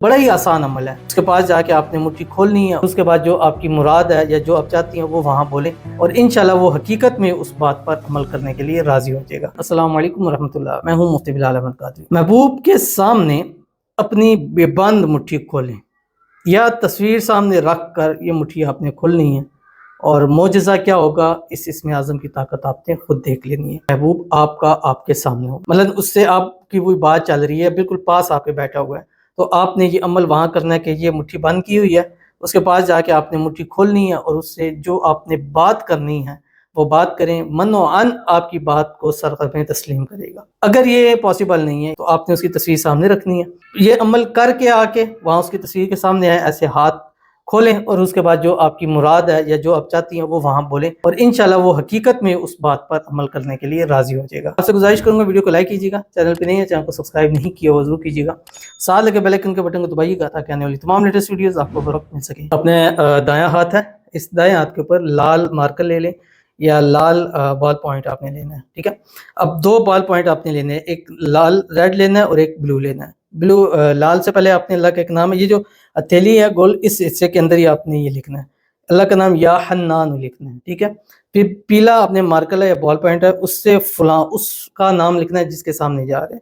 بڑا ہی آسان عمل ہے۔ اس کے پاس جا کے آپ نے مٹھی کھولنی ہے، اس کے بعد جو آپ کی مراد ہے یا جو آپ چاہتی ہیں وہ وہاں بولیں، اور انشاءاللہ وہ حقیقت میں اس بات پر عمل کرنے کے لیے راضی ہو جائے گا۔ السلام علیکم ورحمۃ اللہ، میں ہوں مفتی بلال احمد قادری۔ محبوب کے سامنے اپنی بے بند مٹھی کھولیں یا تصویر سامنے رکھ کر یہ مٹھی آپ نے کھولنی ہے، اور معجزہ کیا ہوگا اس اسم اعظم کی طاقت آپ نے خود دیکھ لینی ہے۔ محبوب آپ کا آپ کے سامنے ہو، مطلب اس سے آپ کی وہی بات چل رہی ہے، بالکل پاس آپ کے بیٹھا ہوا ہے، تو آپ نے یہ عمل وہاں کرنا ہے کہ یہ مٹھی بند کی ہوئی ہے، اس کے پاس جا کے آپ نے مٹھی کھولنی ہے اور اس سے جو آپ نے بات کرنی ہے وہ بات کریں، من و عن آپ کی بات کو سرقبیں تسلیم کرے گا۔ اگر یہ پاسبل نہیں ہے تو آپ نے اس کی تصویر سامنے رکھنی ہے، یہ عمل کر کے آ کے وہاں اس کی تصویر کے سامنے آئے، ایسے ہاتھ کھولیں اور اس کے بعد جو آپ کی مراد ہے یا جو آپ چاہتی ہیں وہ وہاں بولیں، اور انشاءاللہ وہ حقیقت میں اس بات پر عمل کرنے کے لیے راضی ہو جائے گا۔ آپ سے گزارش کروں گا ویڈیو کو لائک کیجیے گا، چینل پہ نہیں ہے چینل کو سبسکرائب نہیں کیا وہ ضرور کیجیے گا، ساتھ لگے بیل آئیکن کے بٹن کو دبائیے گا تاکہ آنے والی تمام لیٹسٹ ویڈیوز آپ کو بروقت مل سکیں۔ اپنے دایاں ہاتھ ہے، اس دائیں ہاتھ کے اوپر لال مارکر لے لیں یا لال بال پوائنٹ آپ نے لینا ہے، ٹھیک ہے۔ اب دو بال پوائنٹ آپ نے لینے ہیں، ایک لال ریڈ لینا ہے اور ایک بلو لینا ہے۔ بلو لال سے پہلے آپ نے اللہ کا ایک نام ہے، یہ جو ہتھیلی ہے گول، اس حصے کے اندر ہی آپ نے یہ لکھنا ہے، اللہ کا نام یا حنان لکھنا ہے، ٹھیک ہے۔ پھر پیلا آپ نے مارکر ہے یا بال پوائنٹ ہے، اس سے فلاں اس کا نام لکھنا ہے جس کے سامنے جا رہے ہیں،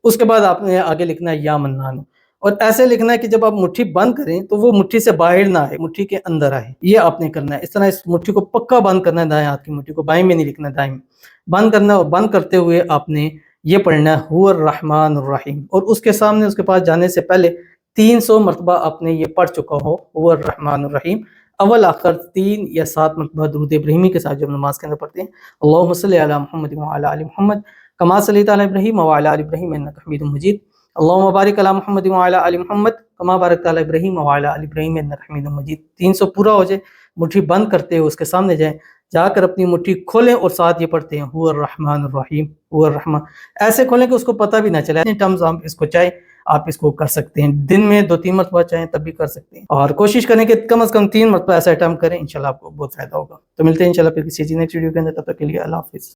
اس کے بعد آپ نے آگے لکھنا ہے یا منان، اور ایسے لکھنا ہے کہ جب آپ مٹھی بند کریں تو وہ مٹھی سے باہر نہ آئے، مٹھی کے اندر آئے، یہ آپ نے کرنا ہے۔ اس طرح اس مٹھی کو پکا بند کرنا ہے، دائیں ہاتھ کی مٹھی کو بائیں میں نہیں لکھنا ہے، دائیں میں بند کرنا ہے، اور بند کرتے ہوئے آپ نے یہ پڑھنا ہے هو الرحمن الرحیم، اور اس کے سامنے اس کے پاس جانے سے پہلے 300 مرتبہ آپ نے یہ پڑھ چکا ہو هو الرحمن الرحیم، اول آخر 3 یا 7 مرتبہ درود ابراہیمی کے ساتھ جب نماز کے اندر پڑھتے ہیں، اللہم صلی علی محمد وعلی آل محمد کما صلیت علی ابراہیم وعلی آل ابراہیم انک حمید مجید، اللہم بارک علی محمد وعلی آل محمد کما بارکت علی ابراہیم وعلی آل ابراہیم انک حمید مجید۔ 300 پورا ہو جائے، مٹھی بند کرتے ہوئے اس کے سامنے جائیں، جا کر اپنی مٹھی کھولیں اور ساتھ یہ پڑھتے ہیں هو الرحمن الرحیم هو الرحمن، ایسے کھولیں کہ اس کو پتہ بھی نہ چلے۔ اتنے ٹرمز آپ اس کو چاہے آپ اس کو کر سکتے ہیں، دن میں 2-3 مرتبہ چاہیں تب بھی کر سکتے ہیں، اور کوشش کریں کہ کم از کم 3 مرتبہ ایسا اٹمپٹ کریں، انشاءاللہ آپ کو بہت فائدہ ہوگا۔ تو ملتے ہیں انشاءاللہ پھر کسی نیکسٹ ویڈیو کے اندر، تب تک کے لیے اللہ حافظ۔